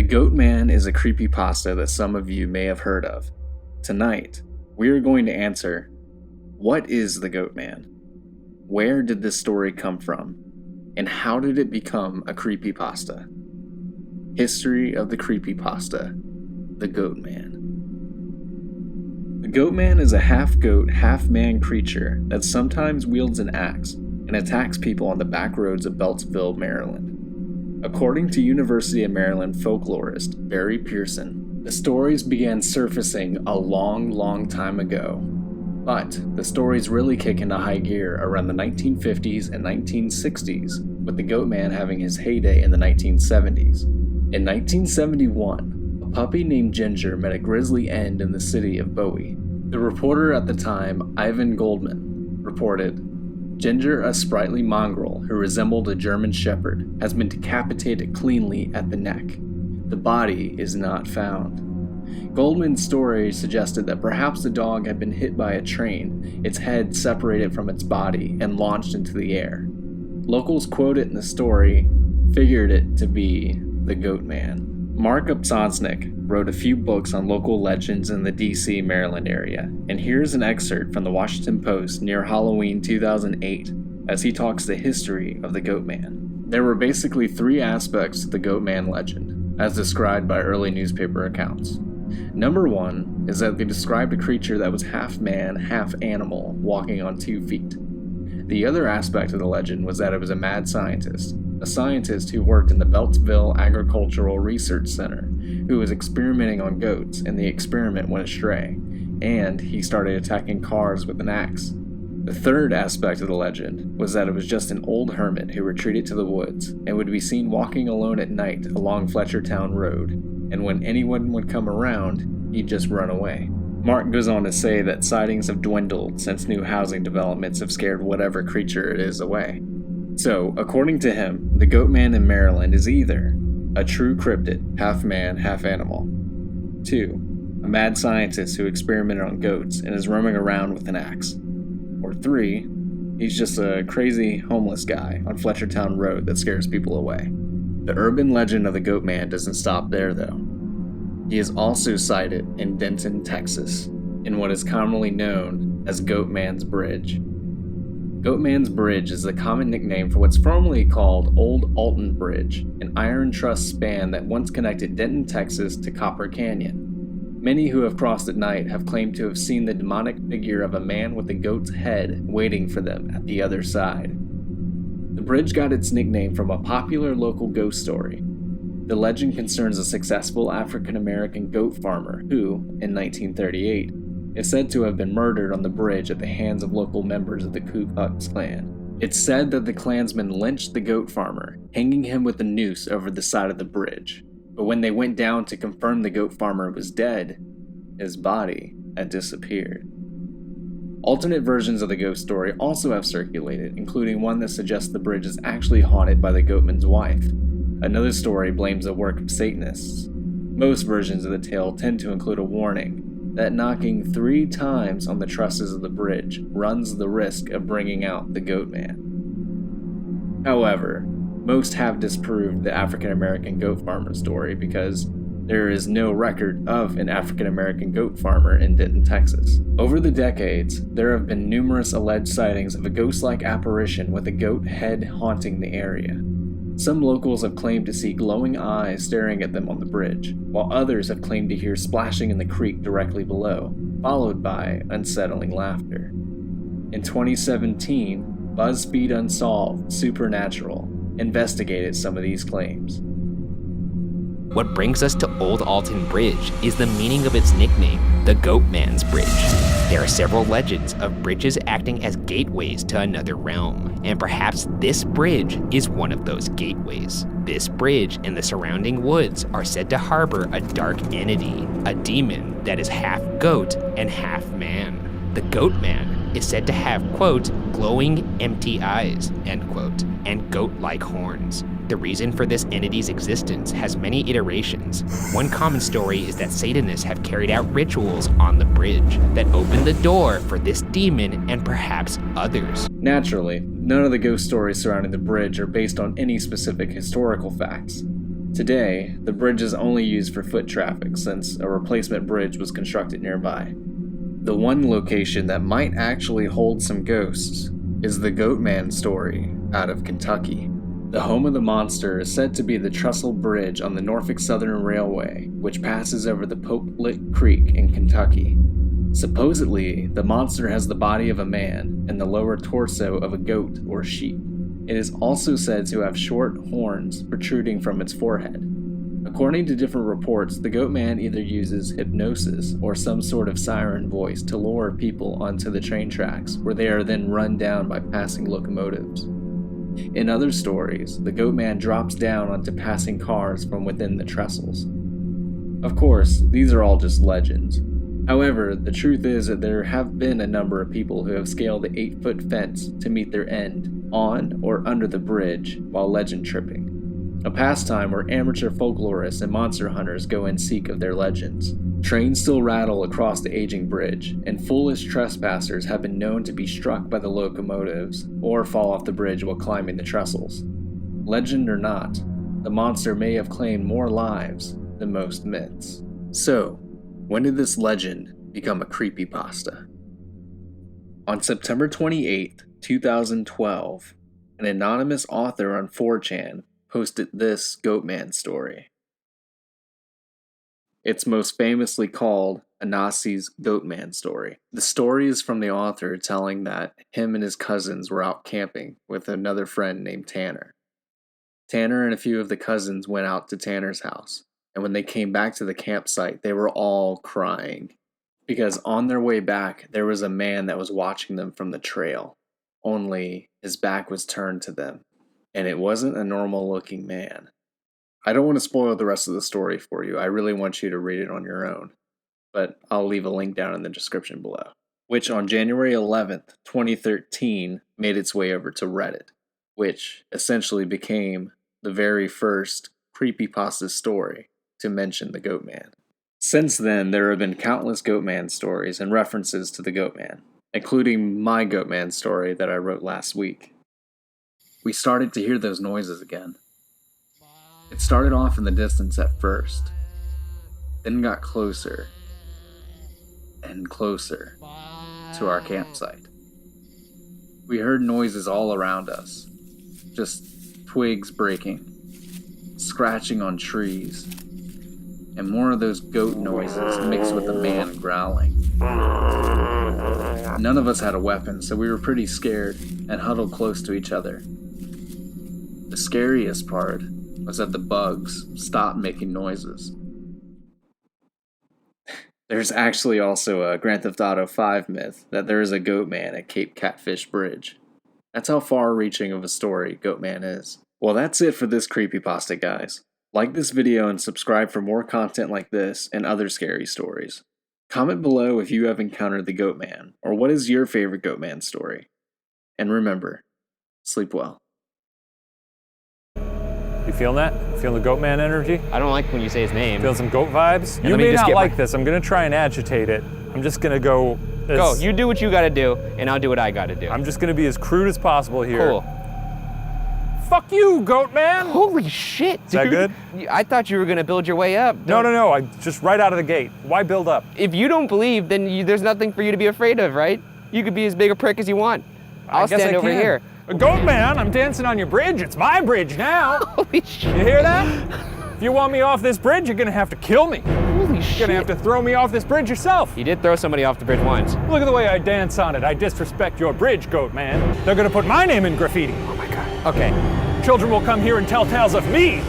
Goatman is a creepypasta that some of you may have heard of. Tonight, we are going to answer, what is the Goatman? Where did this story come from? And how did it become a creepypasta? History of the creepypasta, the Goatman. The Goatman is a half-goat, half-man creature that sometimes wields an axe and attacks people on the back roads of Beltsville, Maryland. According to University of Maryland folklorist Barry Pearson, the stories began surfacing a long time ago. But the stories really kick into high gear around the 1950s and 1960s, with the Goatman having his heyday in the 1970s. In 1971, a puppy named Ginger met a grisly end in the city of Bowie. The reporter at the time, Ivan Goldman, reported, "Ginger, a sprightly mongrel who resembled a German shepherd, has been decapitated cleanly at the neck. The body is not found." Goldman's story suggested that perhaps the dog had been hit by a train, its head separated from its body, and launched into the air. Locals quoted in the story figured it to be the Goatman. Mark Upsonsnick wrote a few books on local legends in the DC, Maryland area, and here's an excerpt from the Washington Post near Halloween 2008 as he talks the history of the Goatman. There were basically three aspects to the Goatman legend, as described by early newspaper accounts. Number one is that they described a creature that was half man, half animal, walking on 2 feet. The other aspect of the legend was that it was a mad scientist, a scientist who worked in the Beltsville Agricultural Research Center, who was experimenting on goats, and the experiment went astray, and he started attacking cars with an axe. The third aspect of the legend was that it was just an old hermit who retreated to the woods and would be seen walking alone at night along Fletchertown Road, and when anyone would come around, he'd just run away. Mark goes on to say that sightings have dwindled since new housing developments have scared whatever creature it is away. So, according to him, the Goatman in Maryland is either a true cryptid, half man, half animal. 2. A mad scientist who experimented on goats and is roaming around with an axe. Or 3. He's just a crazy homeless guy on Fletchertown Road that scares people away. The urban legend of the Goatman doesn't stop there, though. He is also sighted in Denton, Texas, in what is commonly known as Goatman's Bridge. Goatman's Bridge is a common nickname for what's formerly called Old Alton Bridge, an iron truss span that once connected Denton, Texas to Copper Canyon. Many who have crossed at night have claimed to have seen the demonic figure of a man with a goat's head waiting for them at the other side. The bridge got its nickname from a popular local ghost story. The legend concerns a successful African-American goat farmer who, in 1938, is said to have been murdered on the bridge at the hands of local members of the Ku Klux Klan. It's said that the Klansmen lynched the goat farmer, hanging him with a noose over the side of the bridge. But when they went down to confirm the goat farmer was dead, his body had disappeared. Alternate versions of the ghost story also have circulated, including one that suggests the bridge is actually haunted by the Goatman's wife. Another story blames the work of Satanists. Most versions of the tale tend to include a warning that knocking 3 times on the trusses of the bridge runs the risk of bringing out the Goatman. However, most have disproved the African-American goat farmer story because there is no record of an African-American goat farmer in Denton, Texas. Over the decades, there have been numerous alleged sightings of a ghost-like apparition with a goat head haunting the area. Some locals have claimed to see glowing eyes staring at them on the bridge, while others have claimed to hear splashing in the creek directly below, followed by unsettling laughter. In 2017, Buzzfeed Unsolved Supernatural investigated some of these claims. What brings us to Old Alton Bridge is the meaning of its nickname, the Goatman's Bridge. There are several legends of bridges acting as gateways to another realm, and perhaps this bridge is one of those gateways. This bridge and the surrounding woods are said to harbor a dark entity, a demon that is half goat and half man. The Goatman is said to have, quote, glowing empty eyes, end quote, and goat-like horns. The reason for this entity's existence has many iterations. One common story is that Satanists have carried out rituals on the bridge that open the door for this demon and perhaps others. Naturally, none of the ghost stories surrounding the bridge are based on any specific historical facts. Today, the bridge is only used for foot traffic since a replacement bridge was constructed nearby. The one location that might actually hold some ghosts is the Goatman story out of Kentucky. The home of the monster is said to be the Trestle Bridge on the Norfolk Southern Railway, which passes over the Pope Lick Creek in Kentucky. Supposedly, the monster has the body of a man and the lower torso of a goat or sheep. It is also said to have short horns protruding from its forehead. According to different reports, the Goatman either uses hypnosis or some sort of siren voice to lure people onto the train tracks, where they are then run down by passing locomotives. In other stories, the Goatman drops down onto passing cars from within the trestles. Of course, these are all just legends. However, the truth is that there have been a number of people who have scaled the 8-foot fence to meet their end on or under the bridge while legend tripping, a pastime where amateur folklorists and monster hunters go in seek of their legends. Trains still rattle across the aging bridge, and foolish trespassers have been known to be struck by the locomotives or fall off the bridge while climbing the trestles. Legend or not, the monster may have claimed more lives than most myths. So, when did this legend become a creepypasta? On September 28, 2012, an anonymous author on 4chan posted this Goatman story. It's most famously called Anasi's Goatman story. The story is from the author telling that him and his cousins were out camping with another friend named Tanner. Tanner and a few of the cousins went out to Tanner's house, and when they came back to the campsite, they were all crying, because on their way back, there was a man that was watching them from the trail, only his back was turned to them, and it wasn't a normal-looking man. I don't want to spoil the rest of the story for you. I really want you to read it on your own, but I'll leave a link down in the description below, which on January 11th, 2013, made its way over to Reddit, which essentially became the very first creepypasta story to mention the Goatman. Since then, there have been countless Goatman stories and references to the Goatman, including my Goatman story that I wrote last week. We started to hear those noises again. It started off in the distance at first, then got closer and closer to our campsite. We heard noises all around us, just twigs breaking, scratching on trees, and more of those goat noises mixed with a man growling. None of us had a weapon, so we were pretty scared and huddled close to each other. The scariest part was that the bugs stopped making noises. There's actually also a Grand Theft Auto 5 myth that there is a Goatman at Cape Catfish Bridge. That's how far-reaching of a story Goatman is. Well, that's it for this creepypasta, guys. Like this video and subscribe for more content like this and other scary stories. Comment below if you have encountered the Goatman, or what is your favorite Goatman story. And remember, sleep well. You feeling that? Feeling the Goatman energy? I don't like when you say his name. Feel some goat vibes? You may not like this. I'm gonna try and agitate it. I'm just gonna go. Go, you do what you gotta do, and I'll do what I gotta do. I'm just gonna be as crude as possible here. Cool. Fuck you, Goatman! Holy shit, dude. Is that good? I thought you were gonna build your way up. No, I just right out of the gate. Why build up? If you don't believe, then there's nothing for you to be afraid of, right? You could be as big a prick as you want. I'll stand over here. Goatman, I'm dancing on your bridge. It's my bridge now. Holy shit. You hear that? If you want me off this bridge, you're gonna have to kill me. Holy shit. You're gonna have to throw me off this bridge yourself. You did throw somebody off the bridge once. Look at the way I dance on it. I disrespect your bridge, Goatman. They're gonna put my name in graffiti. Oh my god. Okay. Children will come here and tell tales of me.